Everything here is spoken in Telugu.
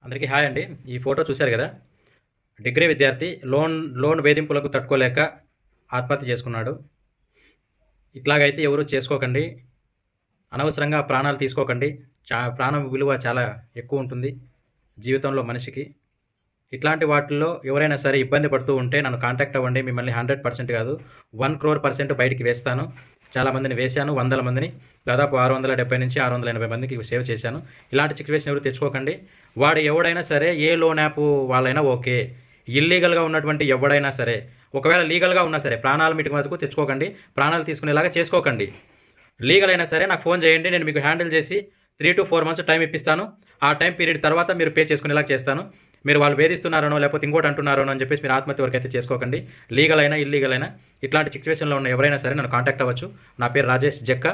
అందరికీ హాయ్ అండి. ఈ ఫోటో చూశారు కదా. డిగ్రీ విద్యార్థి లోన్ వేధింపులకు తట్టుకోలేక ఆత్మహత్య చేసుకున్నాడు. ఇట్లాగైతే ఎవరు చేసుకోకండి. అనవసరంగా ప్రాణాలు తీసుకోకండి. ప్రాణం విలువ చాలా ఎక్కువ ఉంటుంది జీవితంలో మనిషికి. ఇట్లాంటి వాటిల్లో ఎవరైనా సరే ఇబ్బంది పడుతూ ఉంటే నన్ను కాంటాక్ట్ అవ్వండి. మిమ్మల్ని 100% కాదు 1 crore% బయటికి వేస్తాను. చాలామందిని వేశాను, వందల మందిని, దాదాపు 670 నుంచి 680 మందికి సేవ్ చేశాను. ఇలాంటి సిచ్యువేషన్ ఎవరు తెచ్చుకోకండి. వాడు ఎవడైనా సరే, ఏ లోన్ యాప్ వాళ్ళైనా ఓకే, ఇల్లీగల్గా ఉన్నటువంటి ఎవడైనా సరే, ఒకవేళ లీగల్గా ఉన్నా సరే ప్రాణాలు మీటికి మటుకు తెచ్చుకోకండి. ప్రాణాలు తీసుకునేలాగా చేసుకోకండి. లీగల్ అయినా సరే నాకు ఫోన్ చేయండి. నేను మీకు హ్యాండిల్ చేసి 3 to 4 months టైం ఇప్పిస్తాను. ఆ టైం పీరియడ్ తర్వాత మీరు పే చేసుకునేలా చేస్తాను. మీరు వాళ్ళు వేధిస్తున్నారనో లేకపోతే ఇంకోటి అంటున్నారనో అని చెప్పేసి మీరు ఆత్మహత్య వరకు అయితే చేసుకోకండి. లీగల్ అయినా ఇల్లీగల్ అయినా ఇట్లాంటి సిచ్యువేషన్లో ఉన్న ఎవరైనా సరే నన్ను కాంటాక్ట్ అవ్వచ్చు. నా పేరు రాజేష్ జక్క.